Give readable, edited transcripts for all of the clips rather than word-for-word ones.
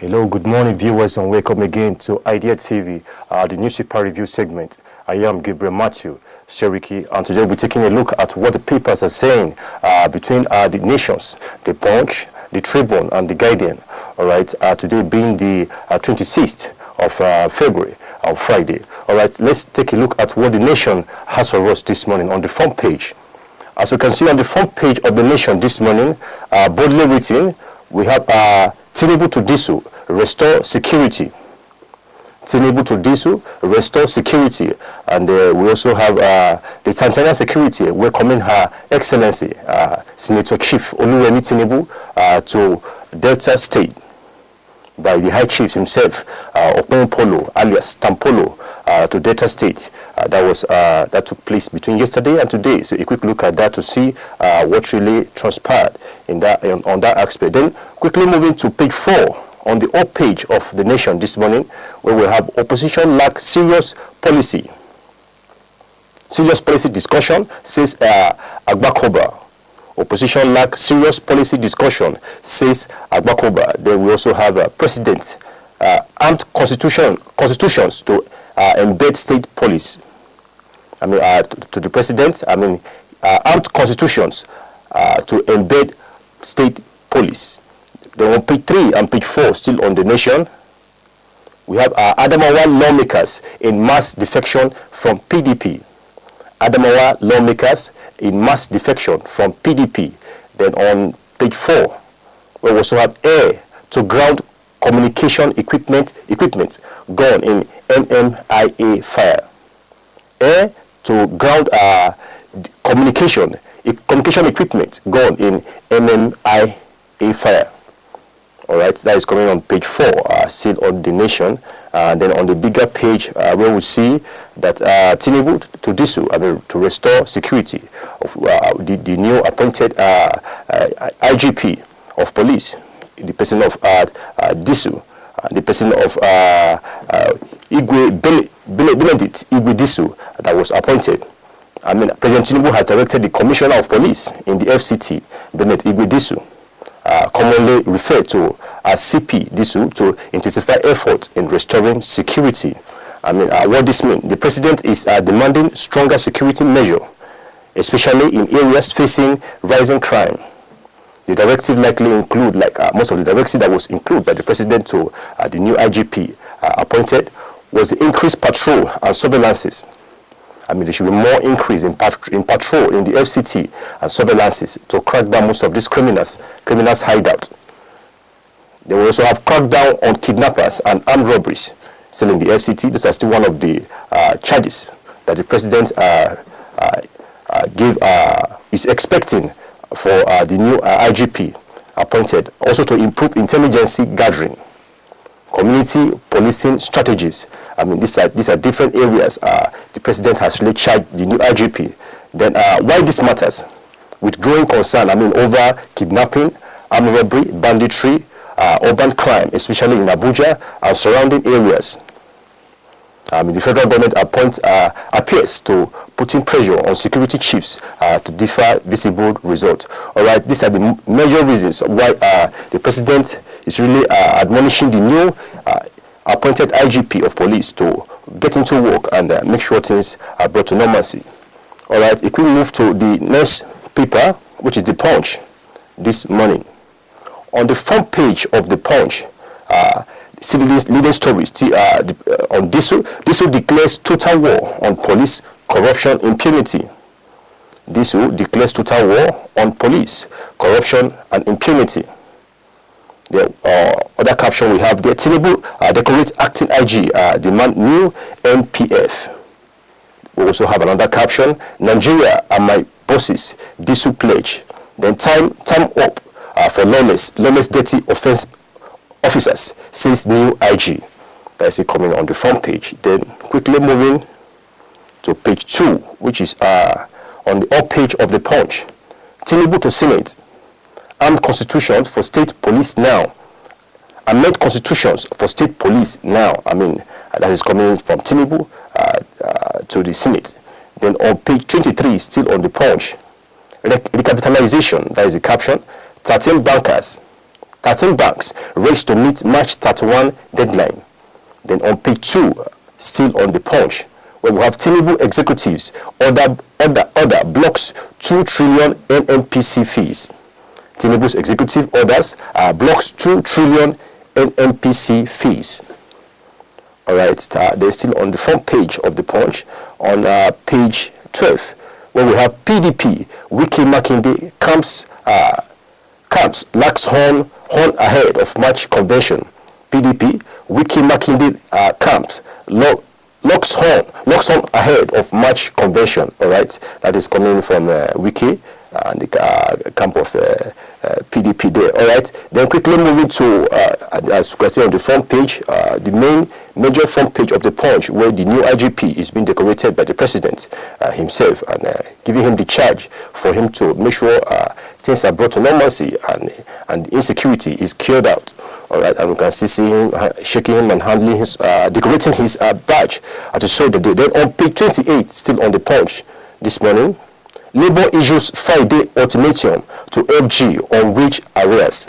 Hello, good morning viewers, and welcome again to iDEA TV, the newspaper review segment. I am Gabriel Matthew Sheriki, and today we're taking a look at what the papers are saying between the nations, the Punch, the Tribune, and the Guardian. All right, today being the 26th of February, on Friday. All right, let's take a look at what the Nation has for us this morning on the front page. As you can see on the front page of the Nation this morning, boldly written, we have Tinubu to Disu, restore security. Tinubu to Disu, restore security. And we also have the Tanzania security welcoming Her Excellency, Senator Chief Oluwemi Tinubu to Delta State by the High Chief himself, Polo, alias Tampolo, to Delta State. That took place between yesterday and today. So a quick look at that to see what really transpired in that on that aspect. Then quickly moving to page 4 on the up page of the Nation this morning, where we have opposition lack serious policy. Serious policy discussion, says Agbakoba. Opposition lack serious policy discussion, says Agbakoba. Then we also have President armed constitutions to embed state police. I mean, to the President, I mean, armed constitutions to embed state police. Then on page 3 and page 4, still on the Nation, we have Adamawa lawmakers in mass defection from PDP. Adamawa lawmakers in mass defection from PDP. Then on page 4, we also have air to ground communication equipment gone in MMIA fire. Air to ground communication equipment gone in MMIA fire. All right, that is coming on page 4, still on the Nation. Then on the bigger page, where we see that Tinubu to Disu, I mean, to restore security of the new appointed IGP of police, the person of Disu, the person of Benedict Igwe Disu that was appointed. I mean, President Tinubu has directed the Commissioner of Police in the FCT, Benedict Igwe Disu, commonly referred to as CP Disu, to intensify efforts in restoring security. I mean, what this means? The President is demanding stronger security measure, especially in areas facing rising crime. The directive likely include, like most of the directives that was included by the President to the new IGP appointed, was the increased patrol and surveillances. I mean, there should be more increase in patrol in the FCT and surveillances to crack down most of these criminals hideout. They will also have crackdown on kidnappers and armed robberies still in the FCT. This is still one of the charges that the President is expecting for the new IGP appointed. Also to improve intelligence gathering, community policing strategies. I mean, these are different areas the President has really charged the new IGP. Then why this matters? With growing concern, I mean, over kidnapping, armed robbery, banditry, urban crime, especially in Abuja and surrounding areas. I mean, the federal government appears to putting pressure on security chiefs to defer visible results. All right, these are the major reasons why the President is really admonishing the new appointed IGP of police to get into work and make sure things are brought to normalcy. All right, if we move to the next paper, which is the Punch, this morning. On the front page of the Punch, see the leading stories on Disu. Disu declares total war on police, corruption, impunity. Disu declares total war on police, corruption, and impunity. The other caption we have there: Tinubu decorates acting IG, demand new NPF. We also have another caption: Nigeria are my bosses, Disu pledge. Then time up for lawless dirty offense officers, says new IG. That is it coming on the front page. Then quickly moving to page 2, which is on the up page of the Punch. Tinubu to Senate. Armed constitutions for state police now. Amend constitutions for state police now. I mean, that is coming from Tinubu to the Senate. Then on page 23, still on the Punch, recapitalization, that is the caption. 13 bankers 13 banks race to meet March 31 deadline. Then on page 2, still on the Punch, where we have Tinubu executives order blocks 2 trillion NNPC fees. Tinubu's executive orders blocks 2 trillion NNPC fees. All right, they're still on the front page of the Punch. On page 12, where we have PDP, Wiki Makinde camps lacks horn ahead of March convention. PDP, Wiki Makinde camps locks horn ahead of March convention. All right, that is coming from Wiki and the camp of PDP there. All right, then quickly moving to as you can see on the front page, the major front page of the Punch, where the new IGP is being decorated by the president himself, and giving him the charge for him to make sure things are brought to normalcy and insecurity is cured out. All right, and we can see him shaking him and handling his decorating his badge to show the day. Then on page 28, still on the Punch this morning, Labour issues Friday ultimatum to FG on wage arrears.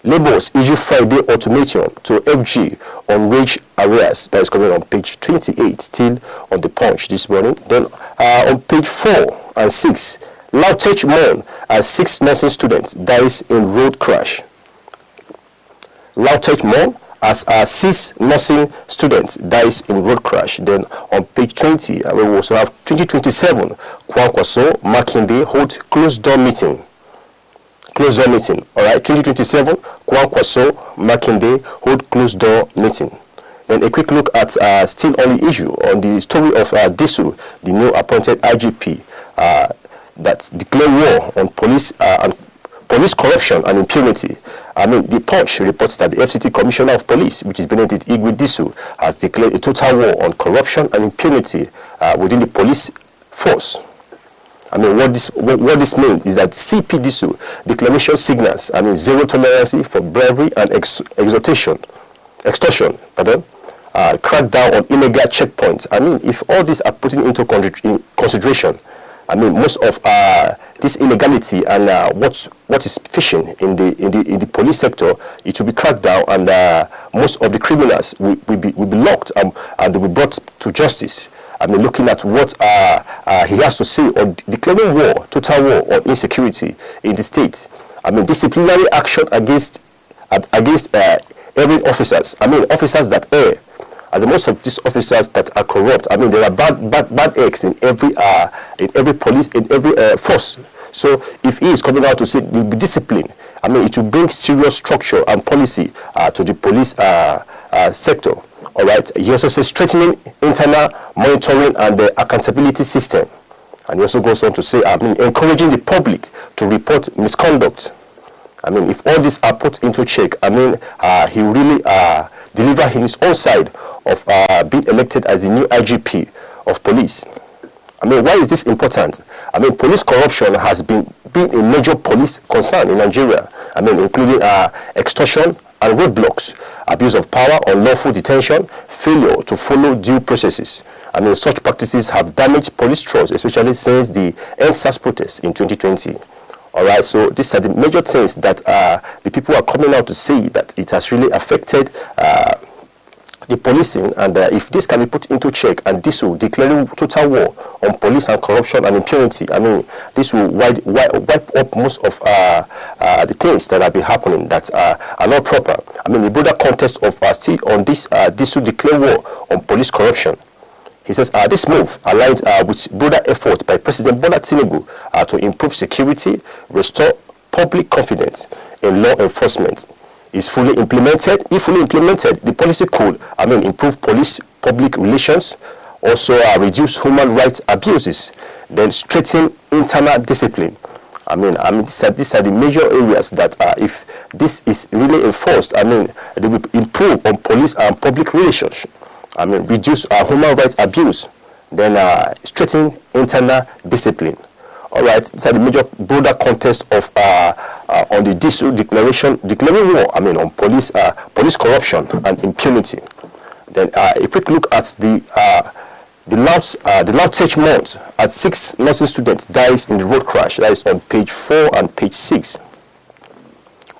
Labour's issue Friday ultimatum to FG on wage arrears. That is coming on page 28, still on the Punch this morning. Then on page 4 and 6, Lautech mourn as 6 nursing students dies in road crash. Lautech mourn as 6 nursing students dies in road crash. Then on page 20, we also have 2027 Kwankwaso Makinde hold closed door meeting. Closed door meeting. All right, 2027 Kwankwaso Makinde hold closed door meeting. Then a quick look at still on the issue on the story of Disu, the new appointed IGP, that declared war on police corruption and impunity. I mean, the Punch reports that the FCT Commissioner of Police, which is Benedict Igwe Disu, has declared a total war on corruption and impunity within the police force. I mean, what this means is that CP Disu declaration signals, I mean, zero tolerance for bribery and extortion, crack down on illegal checkpoints. I mean, if all these are put into consideration, I mean, most of this illegality and what is fishing in the police sector, it will be cracked down, and most of the criminals will be locked and they will be brought to justice. I mean, looking at what he has to say on declaring war, total war on insecurity in the state. I mean, disciplinary action against erring officers. I mean, officers that err. As most of these officers that are corrupt, I mean, there are bad eggs in every police, in every force. So if he is coming out to say there will be discipline, I mean, it will bring serious structure and policy to the police sector. All right. He also says strengthening internal monitoring and the accountability system. And he also goes on to say, I mean, encouraging the public to report misconduct. I mean, if all these are put into check, I mean, he will really deliver his own side of being elected as the new IGP of police. I mean, why is this important? I mean, police corruption has been a major police concern in Nigeria. I mean, including extortion and roadblocks, abuse of power, unlawful detention, failure to follow due processes. I mean, such practices have damaged police trust, especially since the NSAS protests in 2020. All right, so these are the major things that the people are coming out to say that it has really affected the policing, and if this can be put into check, and this will declaring total war on police and corruption and impunity, I mean, this will wipe up most of the things that have been happening that are not proper. I mean, the broader context of still on this will declare war on police corruption. He says this move aligns with broader effort by President Bola Tinubu to improve security, restore public confidence in law enforcement. Is fully implemented. If fully implemented, the policy could, I mean, improve police public relations, also reduce human rights abuses, then strengthen internal discipline. I mean, these are the major areas that if this is really enforced, I mean, they will improve on police and public relations. I mean, reduce human rights abuse, then strengthen internal discipline. All right, these are the major broader context of on the declaring war. I mean, on police corruption and impunity. Then a quick look at the Lautech month as 6 nursing students dies in the road crash. That is on page 4 and page 6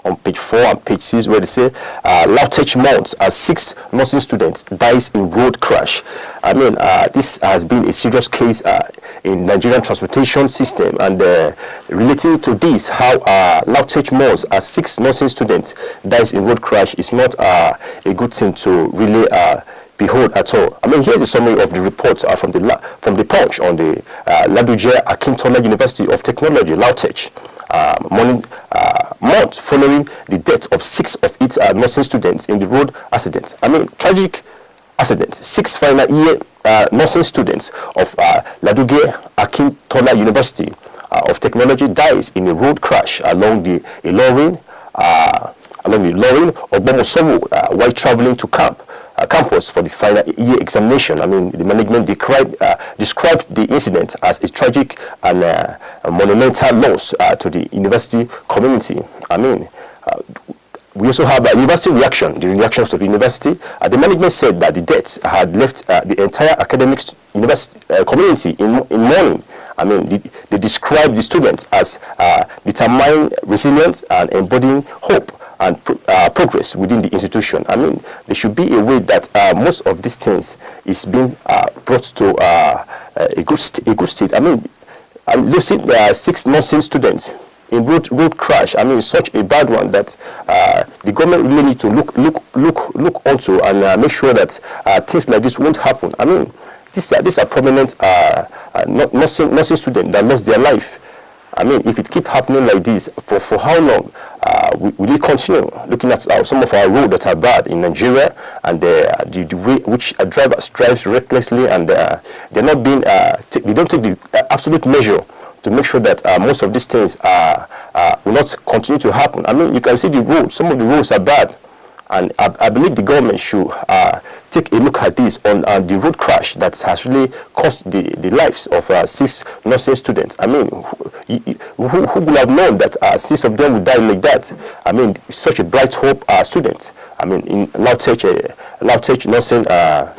on page 4 and page 6, where they say Lautech mounts as 6 nursing students dies in road crash. I mean, this has been a serious case in Nigerian transportation system, and relating to this, how Lautech mounts as 6 nursing students dies in road crash is not a good thing to really behold at all. I mean, here's a summary of the report from the Punch on the Ladoja Akintola University of Technology, Lautech, month following the death of 6 of its nursing students in the road accident. I mean, tragic accident. 6 final year nursing students of Ladoja Akintola University of Technology dies in a road crash along the Ilorin Ogbomosowo while traveling to campus for the final year examination. I mean, the management described the incident as a tragic and monumental loss to the university community. I mean, we also have a university reaction, the reactions of the university. The management said that the death had left the entire academic university community in mourning. I mean, they described the students as determined, resilient, and embodying hope and progress within the institution. I mean, there should be a way that most of these things is being brought to a good state. I mean, I'm losing 6 nursing students in road crash. I mean, it's such a bad one that the government really need to look onto and make sure that things like this won't happen. I mean, these are prominent nursing students that lost their life. I mean, if it keep happening like this, for how long will we continue looking at some of our roads that are bad in Nigeria, and the way which drivers drive recklessly, and they're not being they don't take the absolute measure to make sure that most of these things will not continue to happen. I mean, you can see the roads. Some of the roads are bad, and I believe the government should take a look at this on the road crash that has really cost the lives of 6 nursing students. I mean, who would have known that 6 of them would die like that? I mean, such a bright hope student. I mean, in Lautech nursing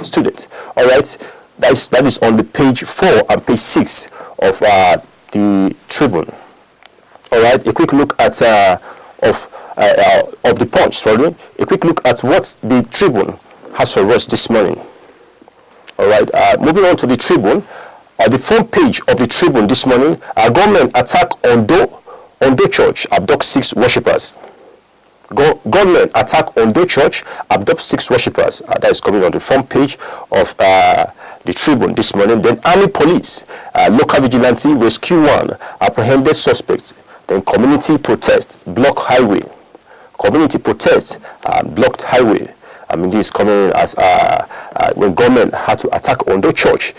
student. All right, that is on the page 4 and page 6 of the Tribune. All right, a quick look at of the Punch. Sorry, a quick look at what the Tribune has for us this morning. All right, moving on to the Tribune. The front page of the Tribune this morning: government attack Ondo Church, abduct 6 worshippers. Government attack Ondo Church, abduct 6 worshippers. That is coming on the front page of the Tribune this morning. Then Army Police, local vigilante rescue 1 apprehended suspects. Then community protest, block highway. Community protest, blocked highway. I mean, this is coming as when government had to attack Ondo Church,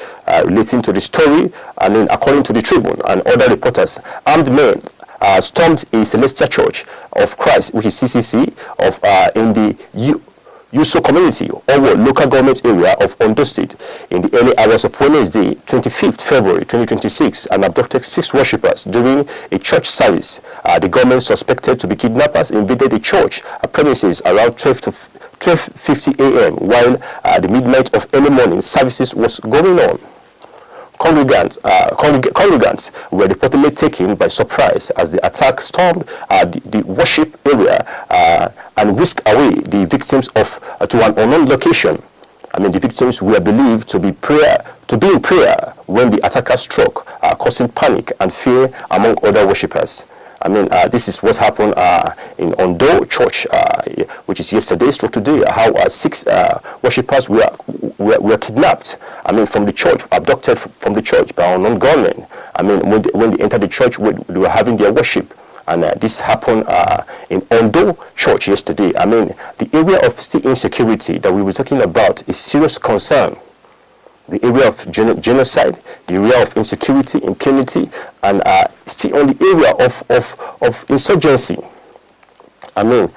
relating to the story. And then, according to the Tribune and other reporters, armed men stormed a Celestial Church of Christ, which is CCC, in the Yuso community, or local government area of Ondo State, in the early hours of Wednesday, 25th February 2026, and abducted 6 worshippers during a church service. The government suspected to be kidnappers invaded the church premises around 12:50 a.m. while the midnight of early morning services was going on. Congregants were reportedly taken by surprise as the attack stormed the worship area and whisked away the victims to an unknown location. I mean, the victims were believed to be in prayer when the attacker struck, causing panic and fear among other worshippers. I mean, this is what happened in Ondo Church, which is yesterday, stroke today, how 6 worshippers were kidnapped. I mean, from the church, abducted from the church by unknown gunmen. I mean, when they entered the church, they were having their worship. And this happened in Ondo Church yesterday. I mean, the area of state insecurity that we were talking about is serious concern. The area of genocide, the area of insecurity, impunity, and still on the area of insurgency. I mean,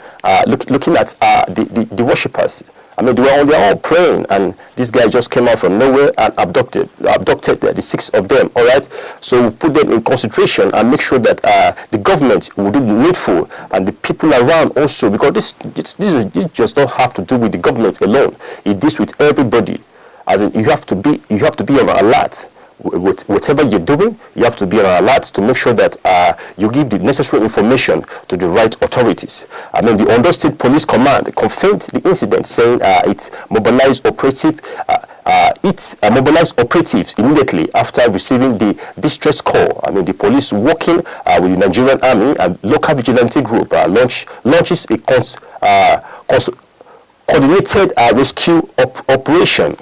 looking at the worshippers. I mean, they were on their own praying, and this guy just came out from nowhere and abducted the 6 of them. All right, so we put them in concentration and make sure that the government will do the needful, and the people around also, because this just don't have to do with the government alone. It deals with everybody. As in, you have to be on alert with whatever you're doing, you have to be on alert to make sure that you give the necessary information to the right authorities. I mean, the Ondo State Police Command confirmed the incident, saying it mobilized operatives immediately after receiving the distress call. I mean, the police working with the Nigerian Army and local vigilante group launches a coordinated rescue operation.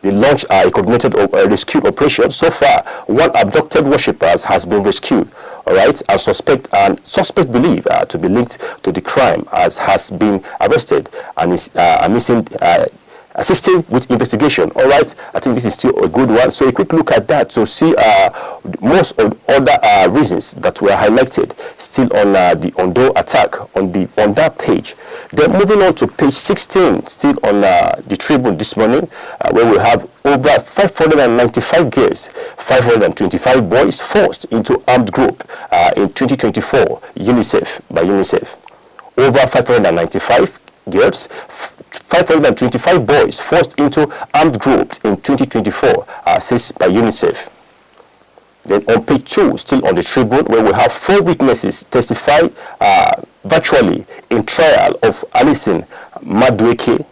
They launched a coordinated rescue operation. So far, one abducted worshippers has been rescued. All right, a suspect believed to be linked to the crime has been arrested and is missing. Assisting with investigation. All right, I think this is still a good one. So a quick look at that to see most of other reasons that were highlighted still on the Ondo attack on that page. Then moving on to page 16, still on the Tribune this morning, where we have over 595 girls, 525 boys forced into armed group in 2024. By UNICEF. Over 595 girls, 525 boys forced into armed groups in 2024, says by UNICEF. Then on page 2, still on the Tribune, where we have 4 witnesses testify virtually in trial of Alison Madueke.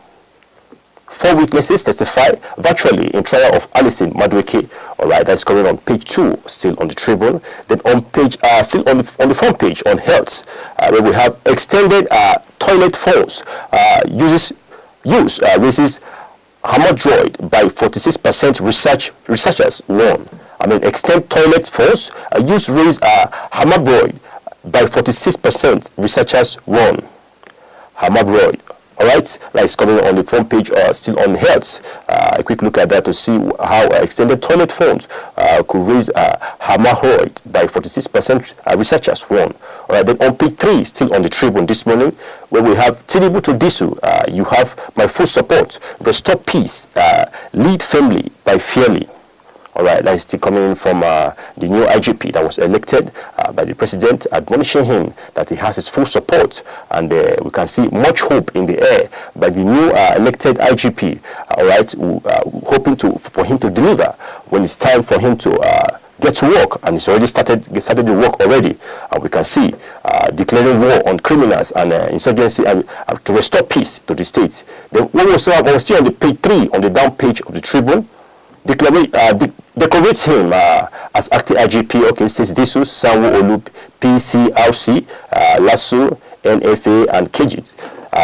4 witnesses testify virtually in trial of Alison Madueke. All right, that's coming on page 2, still on the Tribune. Then on page, still on the front page on health, where we have extended toilet phones raises hemorrhoid by 46%. Researchers warn. I mean, extend toilet phones use raise hemorrhoid by 46%. Researchers warn. Hemorrhoid. All right, that's coming on the front page, still on health. A quick look at that to see how extended toilet phones could raise hemorrhoid by 46%. Researchers warn. All right, then on page 3, still on the Tribune this morning, where we have Tinubu to Disu. You have my full support. Restore peace. Lead firmly by fairly. All right, that is still coming from the new IGP that was elected by the president, admonishing him that he has his full support, and we can see much hope in the air by the new elected IGP. All right, hoping for him to deliver when it's time for him to get to work, and it's already started the work already. And we can see declaring war on criminals and insurgency and to restore peace to the state. Then when we still on the page 3 on the down page of the Tribune. Decorates him as acting IGP. Okay, says Disu, Sanwo Olu, PCRC, Lasso, NFA, and Kejit.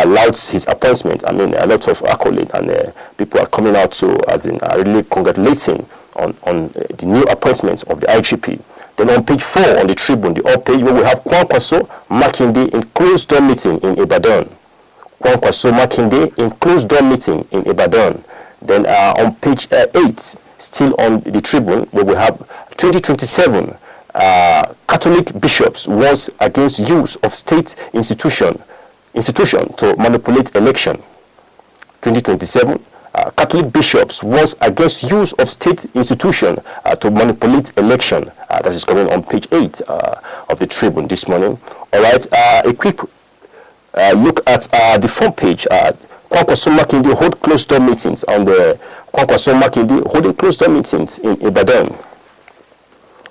Louds his appointment. I mean, a lot of accolades, and people are coming out to, really congratulating on the new appointment of the IGP. Then on page 4 on the Tribune, the up page, where we have Kwankwaso Makinde in closed door meeting in Ibadan. Kwankwaso Makinde in closed door meeting in Ibadan. Then on page 8, still on the Tribune, where we have 2027 Catholic bishops warns against use of state institution to manipulate election. 2027 Catholic bishops warns against use of state institution to manipulate election. That is coming on page 8 of the Tribune this morning. All right, a quick look at the front page. Kwankwaso Makinde hold closed door meetings on the Kwankwaso Makinde holding closed door meetings in Ibadan.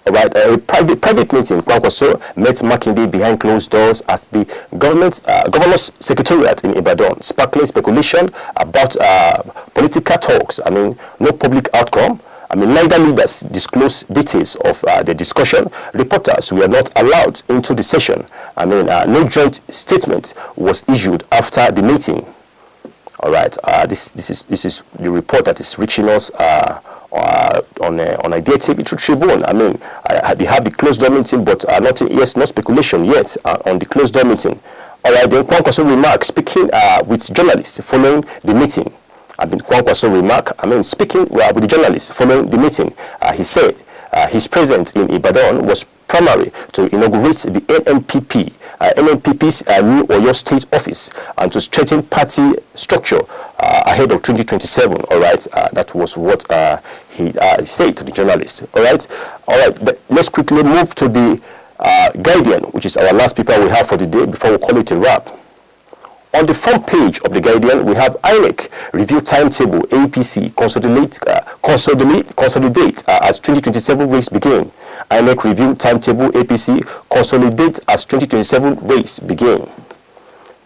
All right, a private meeting. Kwankwaso met Makinde behind closed doors as the governor's secretariat in Ibadan, sparkling speculation about political talks. I mean, no public outcome. I mean, neither leaders disclose details of the discussion. Reporters were not allowed into the session. I mean, no joint statement was issued after the meeting. All right, this is the report that is reaching us on iDEA TV through Tribune. I mean, they have the closed door meeting, but no speculation yet on the closed door meeting. All right, then Kwankwaso remark speaking with journalists following the meeting. Kwankwaso remark, speaking with the journalists following the meeting, he said his presence in Ibadan was primary to inaugurate the NNPP's new Oyo State office and to strengthen party structure ahead of 2027. All right, that was what he said to the journalist. All right, let's quickly move to the Guardian, which is our last paper we have for the day before we call it a wrap. On the front page of the Guardian, we have INEC review timetable, APC consolidate as 2027 race begin. INEC review timetable, APC consolidate as 2027 race begin.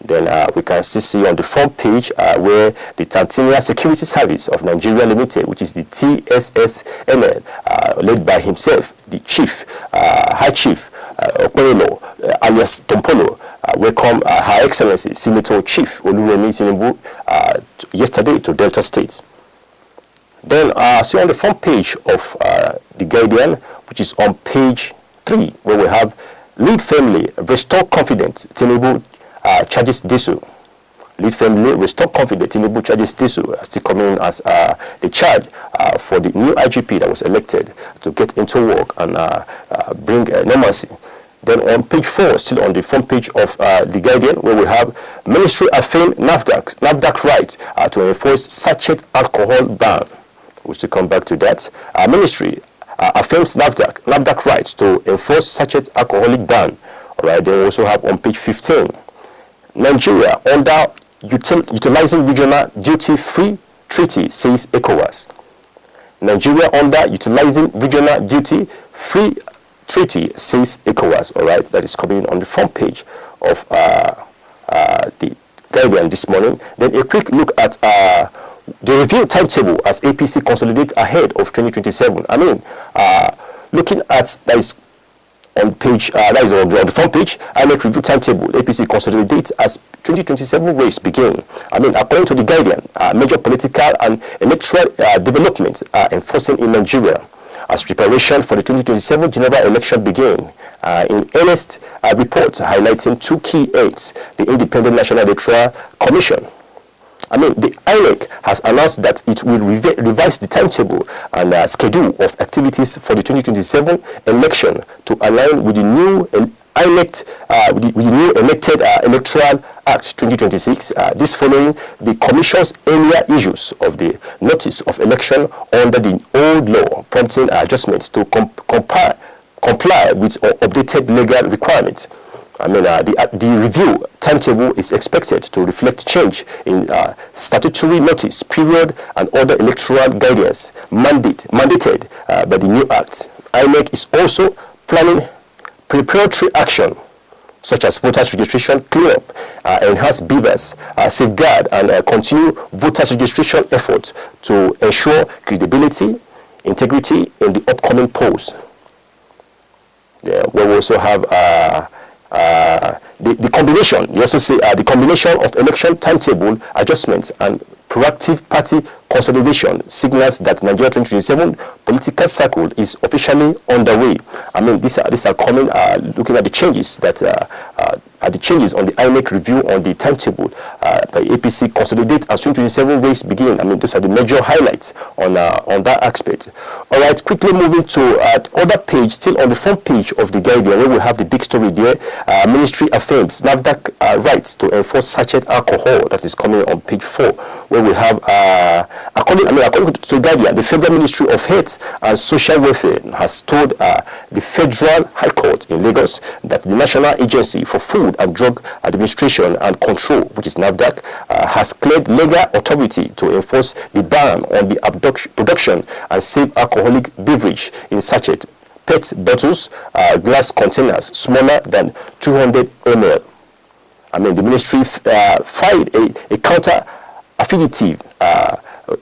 Then we can still see on the front page where the Tanzania Security Service of Nigeria Limited, which is the TSSNL, led by himself, the chief, High Chief Okwerelo, alias Tompolo, welcome Her Excellency Senator Chief Oluremi Tinubu yesterday to Delta State. Then see on the front page of the Guardian, which is on page 3, where we have lead family restore confidence, Tinubu charges Disu. Lead family restore confidence, Tinubu charges Disu, still coming in as the charge for the new IGP that was elected to get into work and bring normalcy. Then on page 4, still on the front page of the Guardian, where we have Ministry affirm NAFDAC right to enforce sachet alcohol ban. We'll still come back to that. Ministry affirms NAFDAC rights to enforce sachet alcoholic ban. All right. Then we also have on page 15, Nigeria under utilizing regional duty-free treaty, says ECOWAS. Nigeria under utilizing regional duty-free treaty, says ECOWAS. All right, that is coming on the front page of the Guardian this morning. Then a quick look at the review timetable as APC consolidate ahead of 2027. I mean, looking at that is on page that is on the front page. INEC review timetable, APC consolidate as 2027 race begin. I mean, according to the Guardian, major political and electoral developments are enforcing in Nigeria as preparation for the 2027 general election begin. In earnest report highlighting 2 key aids, the Independent National Electoral Commission. I mean, the INEC has announced that it will revise the timetable and schedule of activities for the 2027 election to align with the new elected Electoral Act 2026. This following the Commission's earlier issues of the notice of election under the old law, prompting adjustments to comply with updated legal requirements. I mean, the review timetable is expected to reflect change in statutory notice period and other electoral guidance mandated by the new act. INEC is also planning preparatory action such as voters registration cleanup, enhanced beavers, safeguard and continue voters registration efforts to ensure credibility, integrity in the upcoming polls. Yeah, we also have the combination. You also see the combination of election timetable adjustments and proactive party consolidation signals that Nigeria 2027 political cycle is officially underway. I mean, these are coming looking at the changes that are the changes on the INEC review on the timetable by APC consolidate as 2027 race begin. I mean, those are the major highlights on that aspect. All right, quickly moving to other page, still on the front page of the Guardian, where we have the big story there. Ministry affirms NAFDAC rights to enforce sachet alcohol. That is coming on page 4, where we have according to Guardian, the Federal Ministry of Health and Social Welfare has told the Federal High Court in Lagos that the National Agency for Food and Drug Administration and Control, which is NAFDAC, has cleared legal authority to enforce the ban on the production and sale alcoholic beverage in sachet, PET bottles, glass containers smaller than 200 ml. I mean, the ministry filed a counter affidavit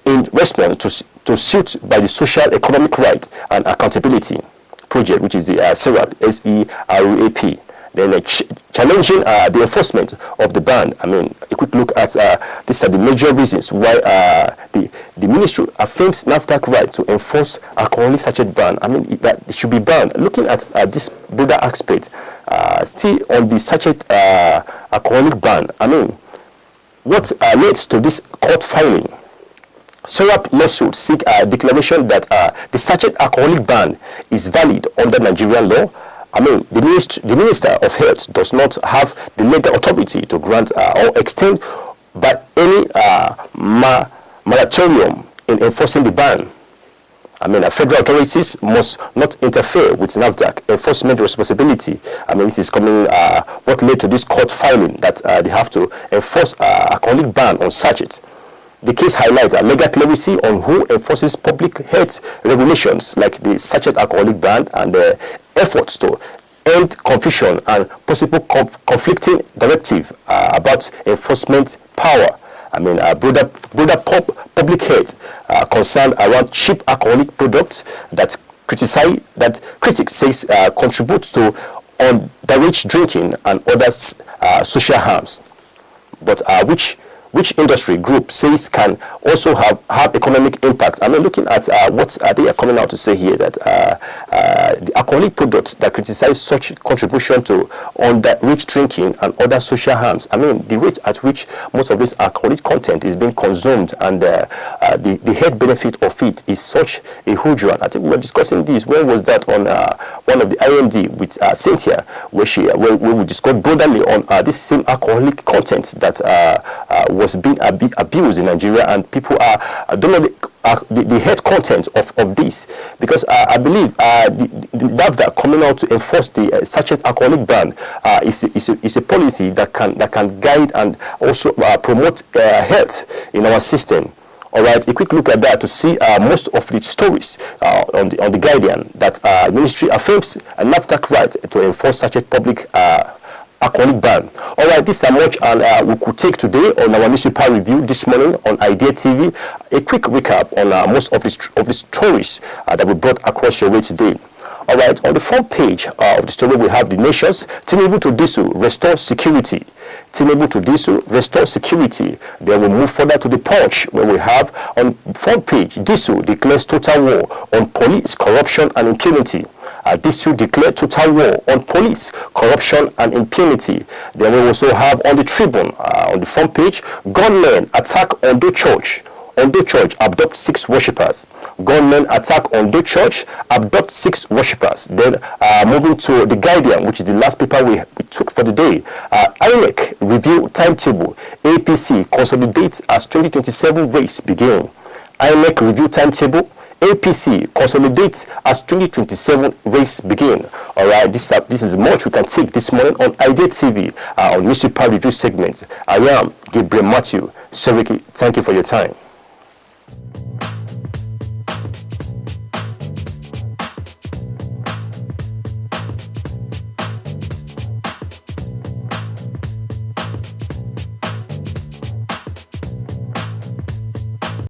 in response to suit by the Social Economic Right and Accountability Project, which is the SERAP, SERAP. Then challenging the enforcement of the ban. I mean, a quick look at these are the major reasons why the ministry affirms NAFDAC right to enforce alcoholic sachet ban. I mean, that it should be banned. Looking at this broader aspect, still on the sachet alcoholic ban, I mean, what leads to this court filing? SERAP lawsuit seek a declaration that the sachet alcoholic ban is valid under Nigerian law. I mean, the Minister of Health does not have the legal authority to grant or extend by any moratorium in enforcing the ban. I mean, federal authorities must not interfere with NAFDAC enforcement responsibility. I mean, this is coming, what led to this court filing that they have to enforce a alcoholic ban on sachets. The case highlights a legal clarity on who enforces public health regulations like the sachet alcoholic ban and the efforts to end confusion and possible conflicting directive about enforcement power. I mean, broader public health concern around cheap alcoholic products that critics says contribute to underage drinking and other social harms, but which industry group says can also have economic impact. I'm looking at what they are coming out to say here, that the alcoholic products that criticize such contribution to underage drinking and other social harms. I mean, the rate at which most of this alcoholic content is being consumed and the health benefit of it is such a huge one. I think we were discussing this. When was that? On one of the IMD with Cynthia, where we discussed broadly on this same alcoholic content that was being abused in Nigeria, and people don't know the health content of this, because I believe the NAFDAC coming out to enforce the sachet alcoholic ban is a policy that can guide and also promote health in our system. All right, a quick look at that to see most of the stories on the Guardian that ministry affirms a NAFDAC right to enforce sachet public alcoholic ban. All right, this is how much and we could take today on our newspaper review this morning on iDEA TV. A quick recap on most of the stories that we brought across your way today. All right, on the front page of the story, we have the nations Tinubu to Disu restore security. Tinubu to Disu restore security. Then we move further to the Punch, where we have on front page Disu declares total war on police, corruption and impunity. Disu declared total war on police, corruption and impunity. Then we also have on the Tribune, on the front page, gunmen attack Ondo Church. Ondo Church abduct 6 worshippers. Gunmen attack Ondo Church, abduct 6 worshippers. Then moving to the Guardian, which is the last paper we took for the day. INEC review timetable. APC consolidates as 2027 race begin. INEC review timetable. APC consolidates as 2027 race begin. All right, this is much we can take this morning on iDEA TV on newspaper review segment. I am Gabriel Matthew Seriki. Thank you for your time.